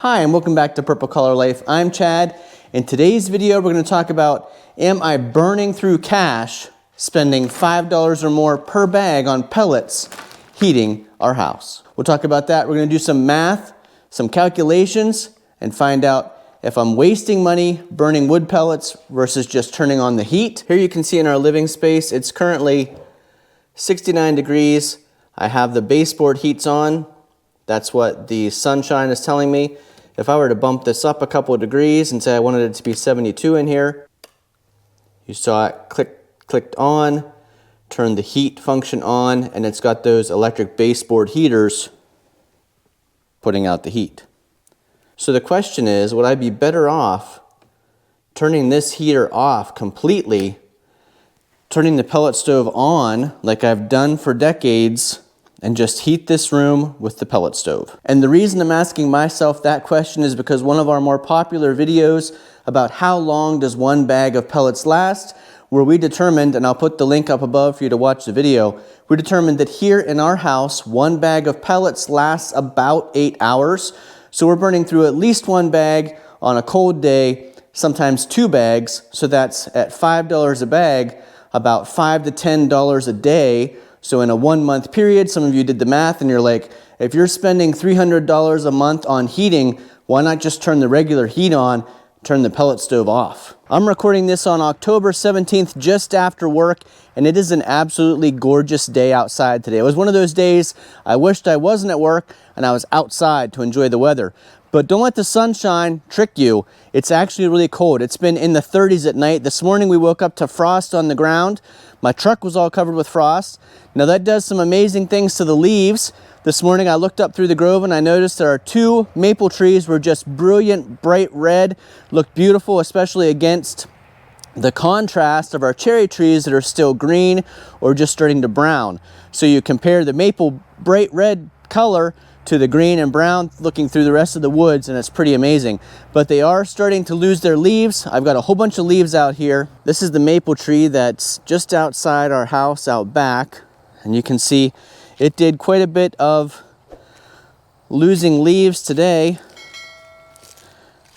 Hi, and welcome back to Purple Collar Life. I'm Chad. In today's video, we're going to talk about, am I burning through cash spending $5 or more per bag on pellets heating our house? We'll talk about that. We're going to do some math, some calculations, and find out if I'm wasting money burning wood pellets versus just turning on the heat. Here you can see in our living space, it's currently 69 degrees. I have the baseboard heats on. That's what the sunshine is telling me. If I were to bump this up a couple of degrees and say I wanted it to be 72 in here, you saw it clicked on, turn the heat function on, and it's got those electric baseboard heaters putting out the heat. So the question is, would I be better off turning this heater off completely, turning the pellet stove on like I've done for decades, and just heat this room with the pellet stove? And the reason I'm asking myself that question is because one of our more popular videos about how long does one bag of pellets last, where we determined, and I'll put the link up above for you to watch the video, we determined that here in our house, one bag of pellets lasts about 8 hours. So we're burning through at least one bag on a cold day, sometimes 2 bags. So that's at $5 a bag, about $5 to $10 a day. So in a 1 month period, some of you did the math and you're like, if you're spending $300 a month on heating, why not just turn the regular heat on, turn the pellet stove off? I'm recording this on October 17th, just after work, and it is an absolutely gorgeous day outside today. It was one of those days I wished I wasn't at work and I was outside to enjoy the weather. But don't let the sunshine trick you. It's actually really cold. It's been in the 30s at night. This morning we woke up to frost on the ground. My truck was all covered with frost. Now that does some amazing things to the leaves. This morning I looked up through the grove and I noticed there are 2 maple trees were just brilliant, bright red. Looked beautiful, especially against the contrast of our cherry trees that are still green or just starting to brown. So you compare the maple bright red color to the green and brown looking through the rest of the woods, and it's pretty amazing. But they are starting to lose their leaves. I've got a whole bunch of leaves out here. This is the maple tree that's just outside our house out back, and you can see it did quite a bit of losing leaves today.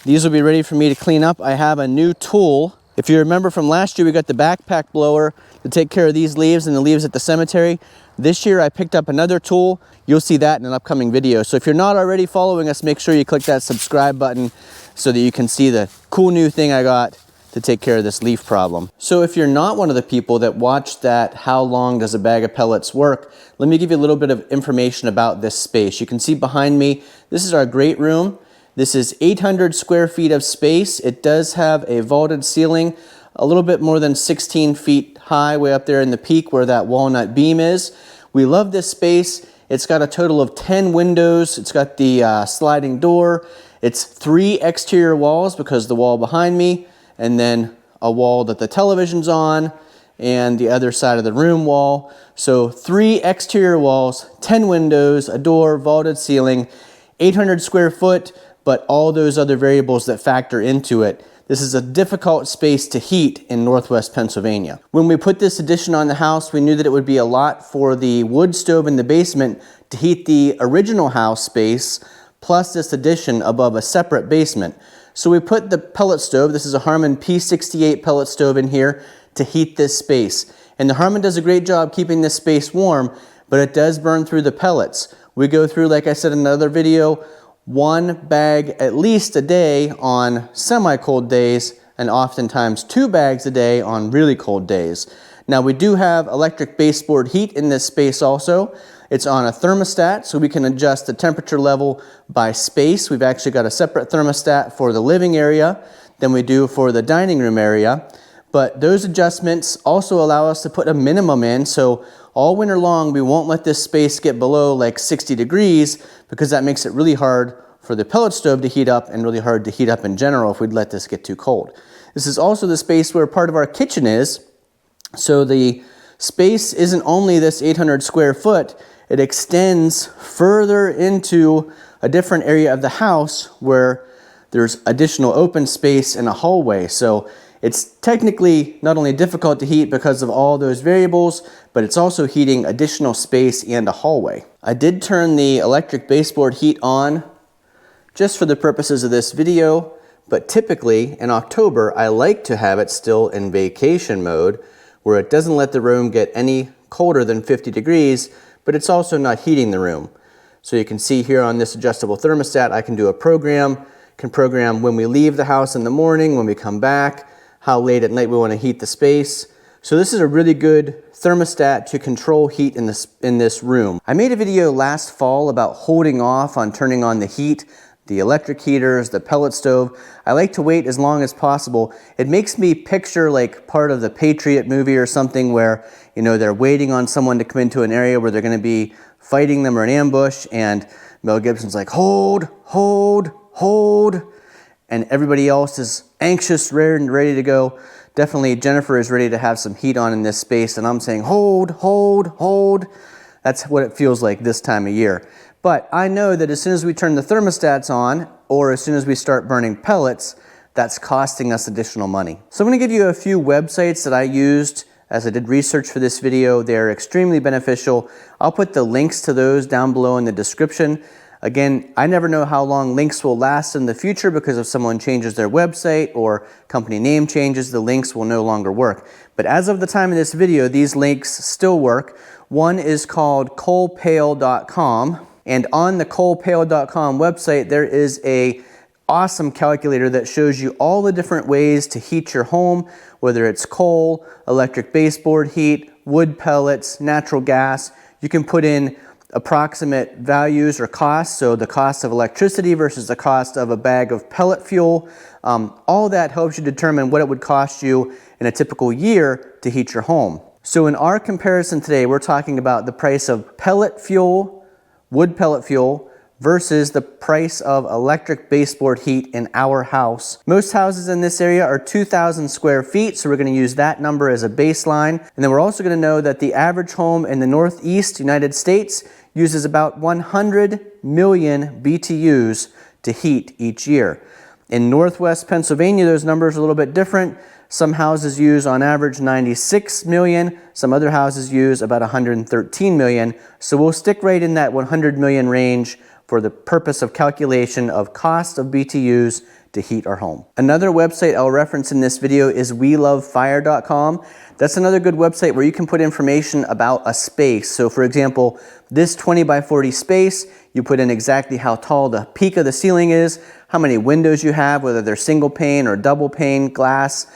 These will be ready for me to clean up. I have a new tool. If you remember from last year, we got the backpack blower to take care of these leaves and the leaves at the cemetery. This year I picked up another tool. You'll see that in an upcoming video. So if you're not already following us, make sure you click that subscribe button so that you can see the cool new thing I got to take care of this leaf problem. So if you're not one of the people that watched that how long does a bag of pellets work, let me give you a little bit of information about this space. You can see behind me, this is our great room. This is 800 square feet of space. It does have a vaulted ceiling, a little bit more than 16 feet high, way up there in the peak where that walnut beam is. We love this space. It's got a total of 10 windows. It's got the sliding door. It's 3 exterior walls because the wall behind me, and then a wall that the television's on, and the other side of the room wall. So 3 exterior walls, 10 windows, a door, vaulted ceiling, 800 square foot, but all those other variables that factor into it. This is a difficult space to heat in Northwest Pennsylvania. When we put this addition on the house, we knew that it would be a lot for the wood stove in the basement to heat the original house space, plus this addition above a separate basement. So we put the pellet stove, this is a Harman P68 pellet stove in here to heat this space. And the Harman does a great job keeping this space warm, but it does burn through the pellets. We go through, like I said in another video, 1 bag at least a day on semi-cold days, and oftentimes 2 bags a day on really cold days. Now we do have electric baseboard heat in this space also. It's on a thermostat, so we can adjust the temperature level by space. We've actually got a separate thermostat for the living area than we do for the dining room area. But those adjustments also allow us to put a minimum in, so all winter long we won't let this space get below like 60 degrees because that makes it really hard for the pellet stove to heat up and really hard to heat up in general if we'd let this get too cold. This is also the space where part of our kitchen is, so the space isn't only this 800 square foot, it extends further into a different area of the house where there's additional open space and a hallway. So it's technically not only difficult to heat because of all those variables, but it's also heating additional space and a hallway. I did turn the electric baseboard heat on just for the purposes of this video. But typically in October, I like to have it still in vacation mode, where it doesn't let the room get any colder than 50 degrees, but it's also not heating the room. So you can see here on this adjustable thermostat, I can do a program, can program when we leave the house in the morning, when we come back, how late at night we want to heat the space. So this is a really good thermostat to control heat in this room. I made a video last fall about holding off on turning on the heat, the electric heaters, the pellet stove. I like to wait as long as possible. It makes me picture like part of the Patriot movie or something where, you know, they're waiting on someone to come into an area where they're going to be fighting them or an ambush, and Mel Gibson's like, hold, hold, hold, and everybody else is anxious, ready to go. Definitely Jennifer is ready to have some heat on in this space, and I'm saying hold, hold, hold. That's what it feels like this time of year. But I know that as soon as we turn the thermostats on, or as soon as we start burning pellets, that's costing us additional money. So I'm going to give you a few websites that I used as I did research for this video. They're extremely beneficial. I'll put the links to those down below in the description. Again, I never know how long links will last in the future, because if someone changes their website or company name changes, the links will no longer work. But as of the time of this video, these links still work. One is called coalpail.com, and on the coalpail.com website, there is a awesome calculator that shows you all the different ways to heat your home, whether it's coal, electric baseboard heat, wood pellets, natural gas. You can put in approximate values or costs, so the cost of electricity versus the cost of a bag of pellet fuel. All that helps you determine what it would cost you in a typical year to heat your home. So in our comparison today, we're talking about the price of pellet fuel, wood pellet fuel, versus the price of electric baseboard heat in our house. Most houses in this area are 2,000 square feet, so we're going to use that number as a baseline. And then we're also going to know that the average home in the Northeast United States uses about 100 million BTUs to heat each year. In Northwest Pennsylvania, those numbers are a little bit different. Some houses use on average 96 million, some other houses use about 113 million. So we'll stick right in that 100 million range for the purpose of calculation of cost of BTUs to heat our home. Another website I'll reference in this video is welovefire.com. That's another good website where you can put information about a space. So for example, this 20 by 40 space, you put in exactly how tall the peak of the ceiling is, how many windows you have, whether they're single pane or double pane glass,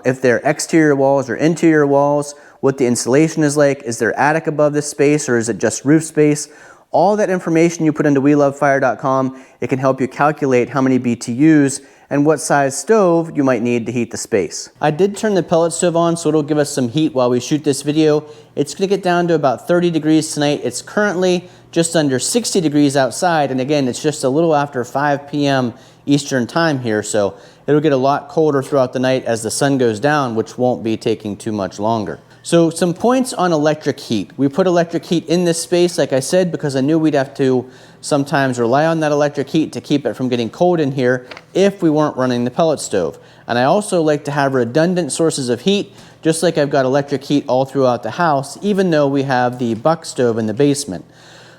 if they're exterior walls or interior walls, what the insulation is like, is there attic above this space or is it just roof space? All that information you put into welovefire.com, it can help you calculate how many BTUs and what size stove you might need to heat the space. I did turn the pellet stove on, so it'll give us some heat while we shoot this video. It's gonna get down to about 30 degrees tonight. It's currently just under 60 degrees outside, and again, it's just a little after 5 p.m. Eastern time here, so it'll get a lot colder throughout the night as the sun goes down, which won't be taking too much longer. So some points on electric heat. We put electric heat in this space, like I said, because I knew we'd have to sometimes rely on that electric heat to keep it from getting cold in here if we weren't running the pellet stove. And I also like to have redundant sources of heat, just like I've got electric heat all throughout the house, even though we have the buck stove in the basement.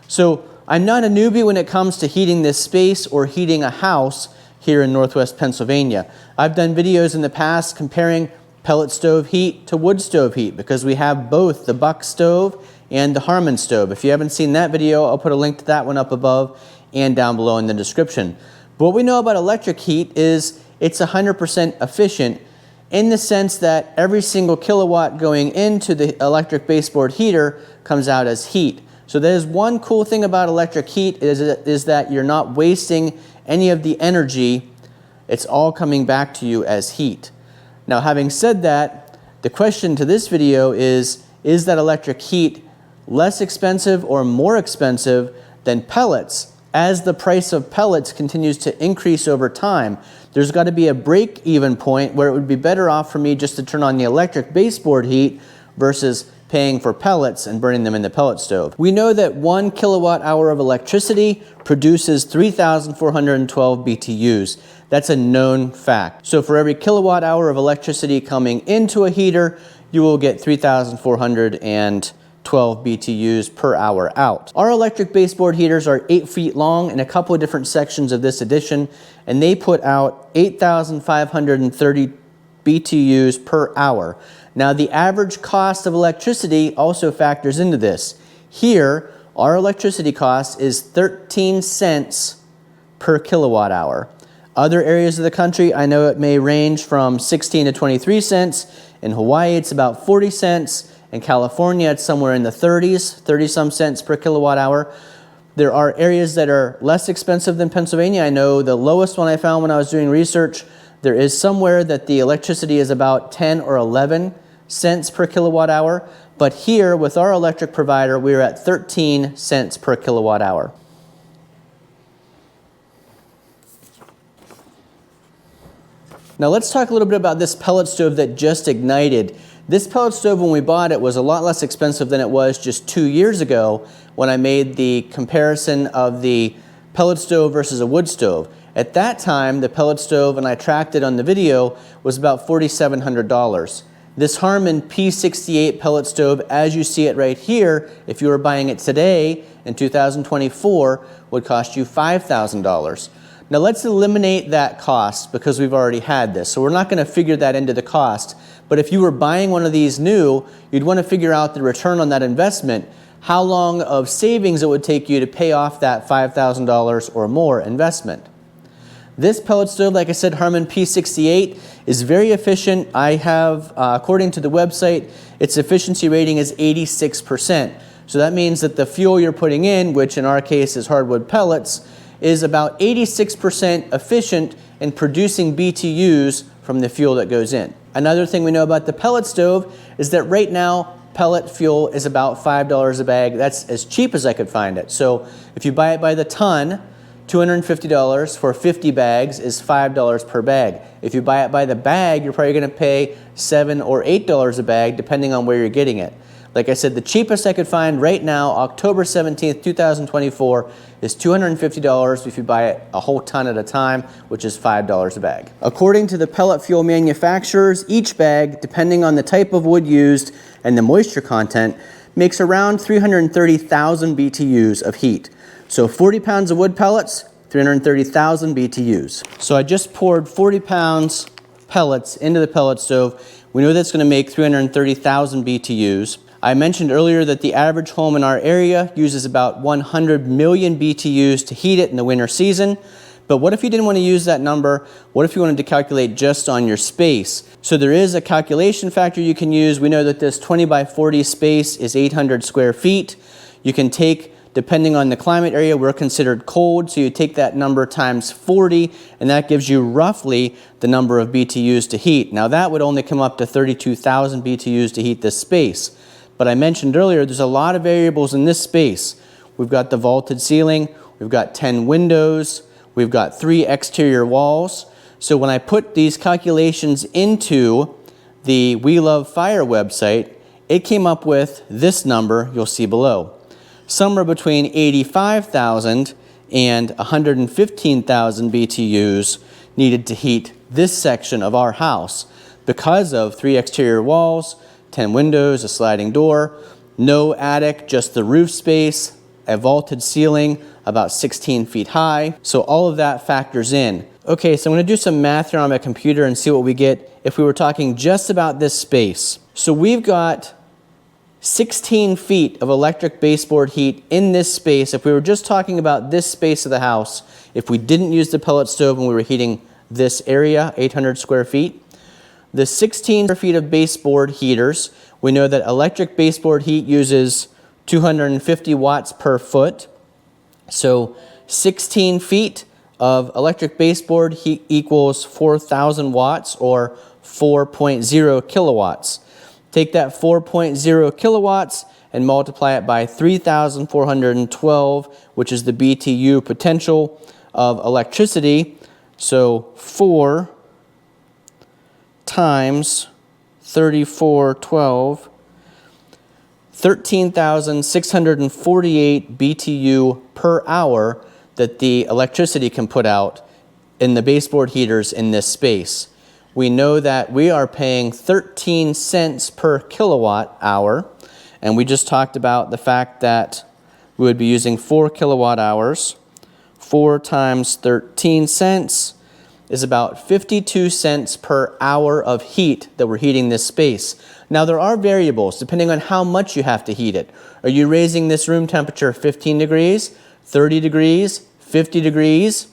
So I'm not a newbie when it comes to heating this space or heating a house here in Northwest Pennsylvania. I've done videos in the past comparing pellet stove heat to wood stove heat, because we have both the buck stove and the Harman stove. If you haven't seen that video, I'll put a link to that one up above and down below in the description. But what we know about electric heat is it's 100% efficient in the sense that every single kilowatt going into the electric baseboard heater comes out as heat. So there's one cool thing about electric heat is that you're not wasting any of the energy. It's all coming back to you as heat. Now, having said that, the question to this video is that electric heat less expensive or more expensive than pellets? As the price of pellets continues to increase over time, there's got to be a break-even point where it would be better off for me just to turn on the electric baseboard heat versus paying for pellets and burning them in the pellet stove. We know that 1 kilowatt hour of electricity produces 3,412 BTUs. That's a known fact. So for every kilowatt hour of electricity coming into a heater, you will get 3,412 12 BTUs per hour out. Our electric baseboard heaters are 8 feet long in a couple of different sections of this edition, and they put out 8,530 BTUs per hour. Now the average cost of electricity also factors into this. Here, our electricity cost is 13 cents per kilowatt hour. Other areas of the country, I know it may range from 16 to 23 cents. In Hawaii, it's about 40 cents. In California, it's somewhere in the 30s, 30-some cents per kilowatt hour. There are areas that are less expensive than Pennsylvania. I know the lowest one I found when I was doing research, there is somewhere that the electricity is about 10 or 11 cents per kilowatt hour. But here, with our electric provider, we're at 13 cents per kilowatt hour. Now let's talk a little bit about this pellet stove that just ignited. This pellet stove, when we bought it, was a lot less expensive than it was just 2 years ago when I made the comparison of the pellet stove versus a wood stove. At that time, the pellet stove, and I tracked it on the video, was about $4,700. This Harman P68 pellet stove, as you see it right here, if you were buying it today in 2024, would cost you $5,000. Now let's eliminate that cost because we've already had this. So we're not going to figure that into the cost. But if you were buying one of these new, you'd want to figure out the return on that investment, how long of savings it would take you to pay off that $5,000 or more investment. This pellet stove, like I said, Harman P68, is very efficient. I have, according to the website, its efficiency rating is 86%. So that means that the fuel you're putting in, which in our case is hardwood pellets, is about 86% efficient in producing BTUs from the fuel that goes in. Another thing we know about the pellet stove is that right now pellet fuel is about $5 a bag. That's as cheap as I could find it. So if you buy it by the ton, $250 for 50 bags is $5 per bag. If you buy it by the bag, you're probably going to pay $7 or $8 a bag depending on where you're getting it. Like I said, the cheapest I could find right now, October 17th, 2024, is $250 if you buy it a whole ton at a time, which is $5 a bag. According to the pellet fuel manufacturers, each bag, depending on the type of wood used and the moisture content, makes around 330,000 BTUs of heat. So 40 pounds of wood pellets, 330,000 BTUs. So I just poured 40 pounds pellets into the pellet stove. We know that's going to make 330,000 BTUs. I mentioned earlier that the average home in our area uses about 100 million BTUs to heat it in the winter season. But what if you didn't want to use that number? What if you wanted to calculate just on your space? So there is a calculation factor you can use. We know that this 20 by 40 space is 800 square feet. You can take, depending on the climate area, we're considered cold, so you take that number times 40, and that gives you roughly the number of BTUs to heat. Now that would only come up to 32,000 BTUs to heat this space. But I mentioned earlier, there's a lot of variables in this space. We've got the vaulted ceiling, we've got 10 windows, we've got 3 exterior walls. So when I put these calculations into the We Love Fire website, it came up with this number you'll see below. Somewhere between 85,000 and 115,000 BTUs needed to heat this section of our house because of 3 exterior walls, 10 windows, a sliding door, no attic, just the roof space, a vaulted ceiling about 16 feet high. So all of that factors in. Okay, so I'm going to do some math here on my computer and see what we get if we were talking just about this space. So we've got 16 feet of electric baseboard heat in this space. If we were just talking about this space of the house, if we didn't use the pellet stove and we were heating this area, 800 square feet, the 16 feet of baseboard heaters, we know that electric baseboard heat uses 250 watts per foot. So 16 feet of electric baseboard heat equals 4,000 watts or 4.0 kilowatts. Take that 4.0 kilowatts and multiply it by 3,412, which is the BTU potential of electricity. So 4 times 3412, 13,648 BTU per hour that the electricity can put out in the baseboard heaters in this space. We know that we are paying 13 cents per kilowatt hour, And we just talked about the fact that we would be using 4 kilowatt hours. 4 times 13 cents is about 52 cents per hour of heat that we're heating this space. Now there are variables depending on how much you have to heat it. Are you raising this room temperature 15 degrees, 30 degrees, 50 degrees?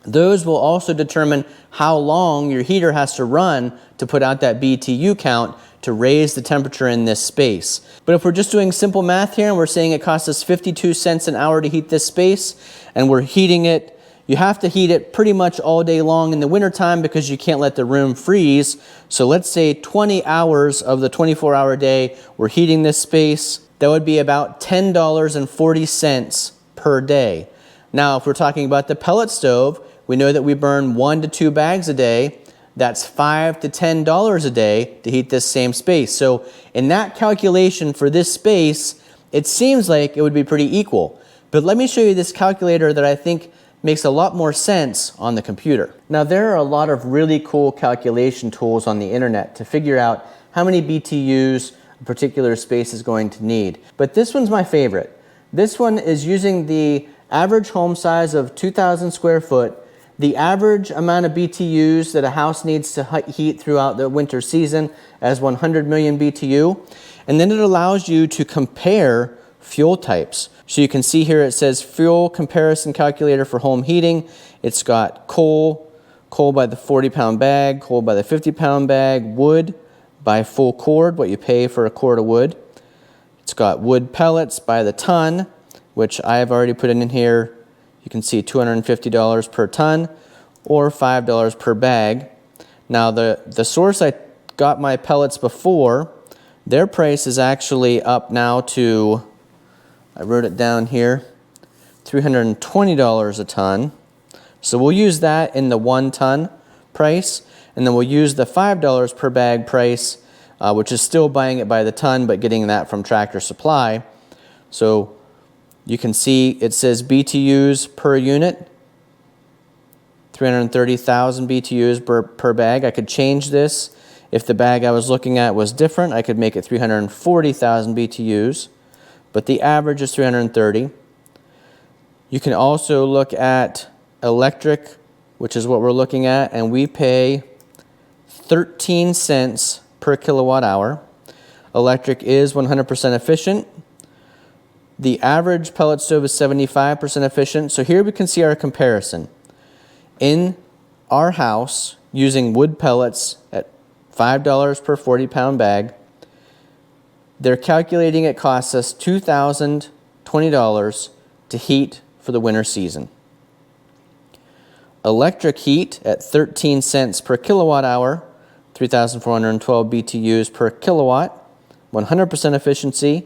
Those will also determine how long your heater has to run to put out that BTU count to raise the temperature in this space. But if we're just doing simple math here and we're saying it costs us 52 cents an hour to heat this space, and we're heating it, you have to heat it pretty much all day long in the wintertime because you can't let the room freeze. So let's say 20 hours of the 24-hour day we're heating this space. That would be about $10.40 per day. Now, if we're talking about the pellet stove, we know that we burn 1 to 2 bags a day. That's $5 to $10 a day to heat this same space. So in that calculation for this space, it seems like it would be pretty equal. But let me show you this calculator that I think makes a lot more sense on the computer. Now there are a lot of really cool calculation tools on the internet to figure out how many BTUs a particular space is going to need. But this one's my favorite. This one is using the average home size of 2,000 square foot, the average amount of BTUs that a house needs to heat throughout the winter season as 100 million BTU, and then it allows you to compare fuel types. So you can see here it says fuel comparison calculator for home heating. It's got coal by the 40-pound bag, coal by the 50-pound bag, wood by full cord, what you pay for a cord of wood. It's got wood pellets by the ton, which I have already put in here. You can see $250 per ton or $5 per bag. Now the source I got my pellets before, their price is actually up now to, I wrote it down here, $320 a ton. So we'll use that in the 1 ton price, and then we'll use the $5 per bag price, which is still buying it by the ton, but getting that from Tractor Supply. So you can see it says BTUs per unit, 330,000 BTUs per bag. I could change this. If the bag I was looking at was different, I could make it 340,000 BTUs, but the average is 330. You can also look at electric, which is what we're looking at, and we pay 13 cents per kilowatt hour. Electric is 100% efficient. The average pellet stove is 75% efficient. So here we can see our comparison. In our house, using wood pellets at $5 per 40-pound bag, they're calculating it costs us $2,020 to heat for the winter season. Electric heat at 13 cents per kilowatt hour, 3,412 BTUs per kilowatt, 100% efficiency,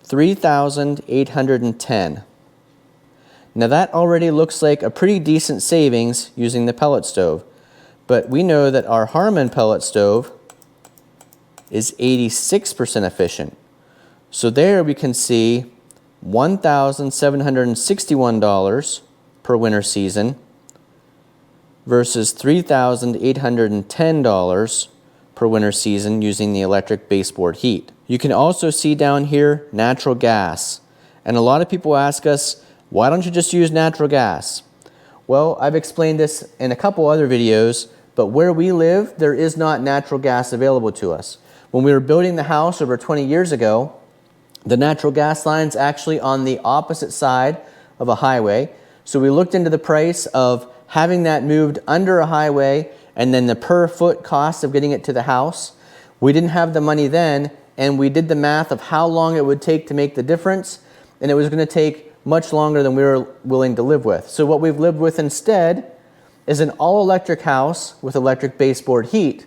3,810. Now that already looks like a pretty decent savings using the pellet stove, but we know that our Harman pellet stove is 86% efficient. So there we can see $1,761 per winter season versus $3,810 per winter season using the electric baseboard heat. You can also see down here natural gas. And a lot of people ask us, why don't you just use natural gas? Well, I've explained this in a couple other videos, but where we live, there is not natural gas available to us. When we were building the house over 20 years ago, the natural gas line's actually on the opposite side of a highway. So we looked into the price of having that moved under a highway and then the per foot cost of getting it to the house. We didn't have the money then, and we did the math of how long it would take to make the difference, and it was going to take much longer than we were willing to live with. So what we've lived with instead is an all-electric house with electric baseboard heat.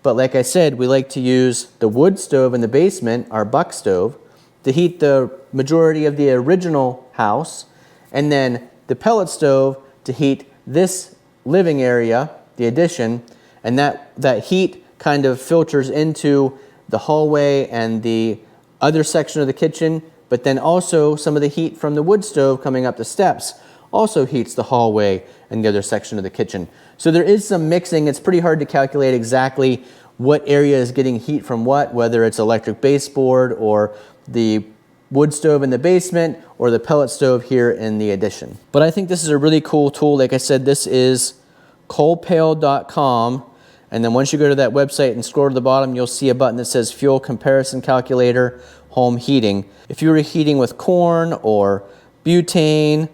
But like I said, we like to use the wood stove in the basement, our buck stove, to heat the majority of the original house, and then the pellet stove to heat this living area, the addition, and that heat kind of filters into the hallway and the other section of the kitchen, but then also some of the heat from the wood stove coming up the steps also heats the hallway and the other section of the kitchen. So there is some mixing. It's pretty hard to calculate exactly what area is getting heat from what, whether it's electric baseboard or the wood stove in the basement or the pellet stove here in the addition. But I think this is a really cool tool. Like I said, this is coalpail.com. And then once you go to that website and scroll to the bottom, you'll see a button that says Fuel Comparison Calculator Home Heating. If you were heating with corn or butane,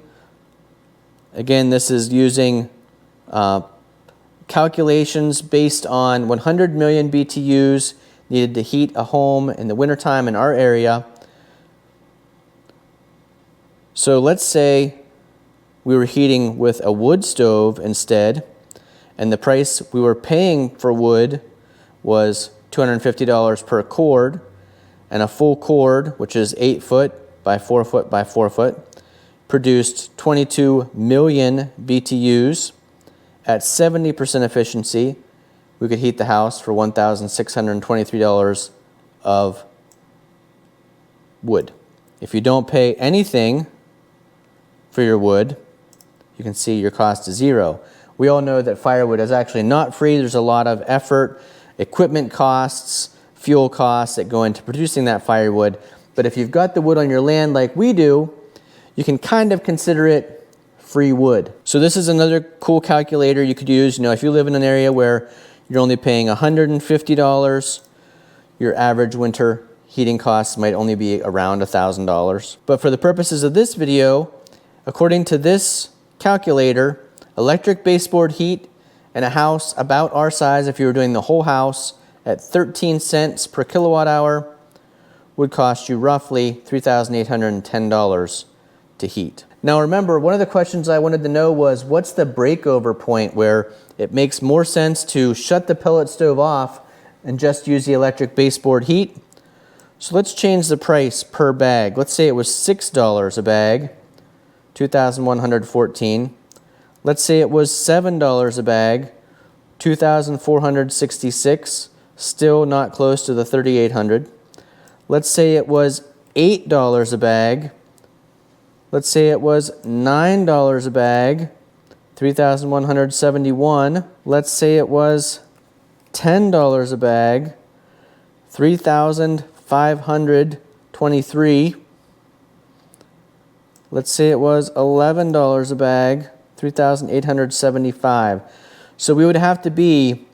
again, this is using calculations based on 100 million BTUs needed to heat a home in the wintertime in our area. So let's say we were heating with a wood stove instead, and the price we were paying for wood was $250 per cord, and a full cord, which is 8 foot by 4 foot by 4 foot, produced 22 million BTUs. At 70% efficiency, we could heat the house for $1,623 of wood. If you don't pay anything for your wood, you can see your cost is zero. We all know that firewood is actually not free. There's a lot of effort, equipment costs, fuel costs that go into producing that firewood. But if you've got the wood on your land like we do, you can kind of consider it free wood. So this is another cool calculator you could use. You know, if you live in an area where you're only paying $150, your average winter heating costs might only be around $1,000. But for the purposes of this video, according to this calculator, electric baseboard heat in a house about our size, if you were doing the whole house at 13 cents per kilowatt hour, would cost you roughly $3,810 to heat. Now remember, one of the questions I wanted to know was, what's the breakover point where it makes more sense to shut the pellet stove off and just use the electric baseboard heat? So let's change the price per bag. Let's say it was $6 a bag, 2,114. Let's say it was $7 a bag, 2,466, still not close to the 3,800. Let's say it was $8 a bag. Let's say it was $9 a bag, 3,171. Let's say it was $10 a bag, 3,523. Let's say it was $11 a bag, 3,875. So we would have to be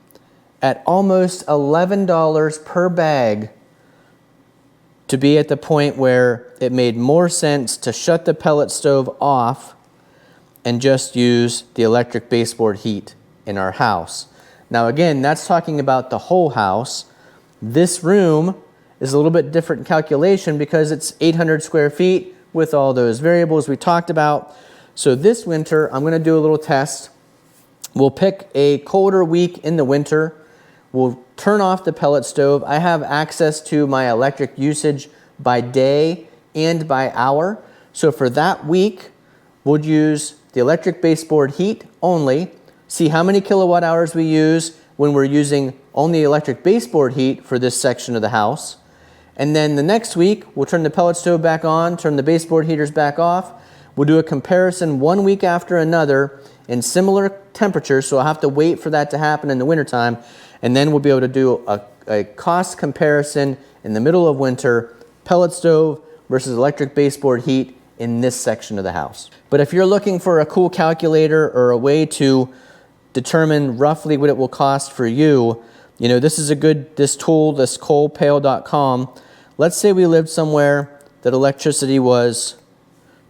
at almost $11 per bag to be at the point where it made more sense to shut the pellet stove off and just use the electric baseboard heat in our house. Now again, that's talking about the whole house. This room is a little bit different calculation because it's 800 square feet with all those variables we talked about. So this winter, I'm going to do a little test. We'll pick a colder week in the winter. We'll turn off the pellet stove. I have access to my electric usage by day and by hour. So for that week, we'll use the electric baseboard heat only, see how many kilowatt hours we use when we're using only electric baseboard heat for this section of the house. And then the next week, we'll turn the pellet stove back on, turn the baseboard heaters back off. We'll do a comparison 1 week after another in similar temperatures, so I'll have to wait for that to happen in the wintertime, and then we'll be able to do a cost comparison in the middle of winter, pellet stove versus electric baseboard heat in this section of the house. But if you're looking for a cool calculator or a way to determine roughly what it will cost for you, you know, this is a good, this tool, this coalpail.com. Let's say we lived somewhere that electricity was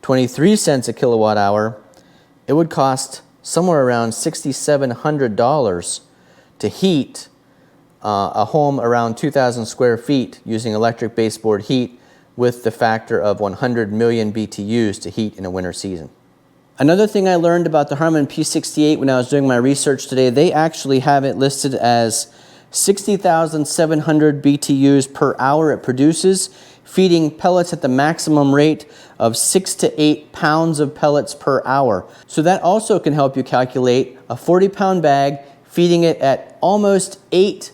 23 cents a kilowatt hour. It would cost somewhere around $6,700 to heat a home around 2,000 square feet using electric baseboard heat with the factor of 100 million BTUs to heat in a winter season. Another thing I learned about the Harman P68 when I was doing my research today, they actually have it listed as 60,700 BTUs per hour it produces, feeding pellets at the maximum rate of 6 to 8 pounds of pellets per hour. So that also can help you calculate a 40-pound bag, feeding it at almost 8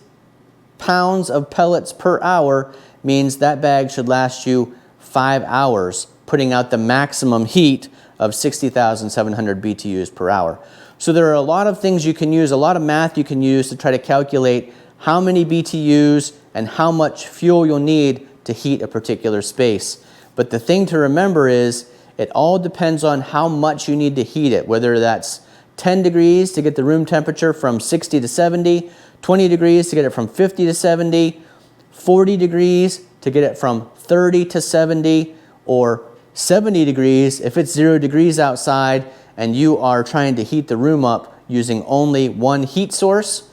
pounds of pellets per hour means that bag should last you 5 hours, putting out the maximum heat of 60,700 BTUs per hour. So there are a lot of things you can use, a lot of math you can use to try to calculate how many BTUs and how much fuel you'll need to heat a particular space. But the thing to remember is it all depends on how much you need to heat it, whether that's 10 degrees to get the room temperature from 60 to 70, 20 degrees to get it from 50 to 70, 40 degrees to get it from 30 to 70, or 70 degrees if it's 0 degrees outside and you are trying to heat the room up using only one heat source.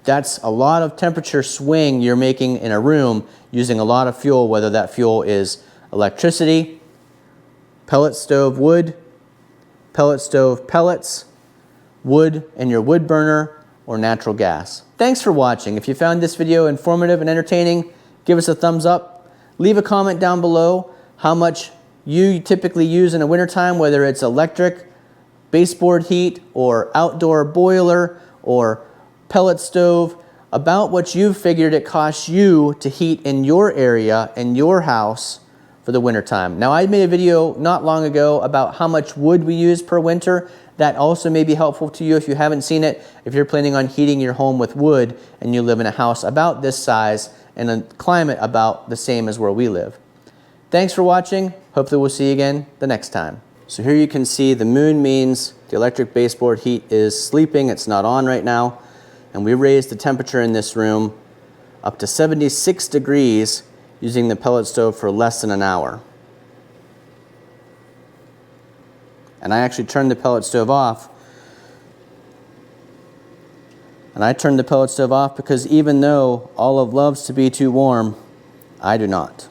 That's a lot of temperature swing you're making in a room using a lot of fuel, whether that fuel is electricity, pellet stove wood, pellet stove pellets, wood in your wood burner, or natural gas. Thanks for watching. If you found this video informative and entertaining, give us a thumbs up. Leave a comment down below how much you typically use in the wintertime, whether it's electric, baseboard heat, or outdoor boiler, or pellet stove, about what you've figured it costs you to heat in your area, in your house, for the wintertime. Now, I made a video not long ago about how much wood we use per winter. That also may be helpful to you if you haven't seen it, if you're planning on heating your home with wood and you live in a house about this size and a climate about the same as where we live. Thanks for watching. Hopefully we'll see you again the next time. So here you can see the moon means the electric baseboard heat is sleeping. It's not on right now. And we raised the temperature in this room up to 76 degrees using the pellet stove for less than an hour. And I actually turned the pellet stove off. And I turned the pellet stove off because even though Olive loves to be too warm, I do not.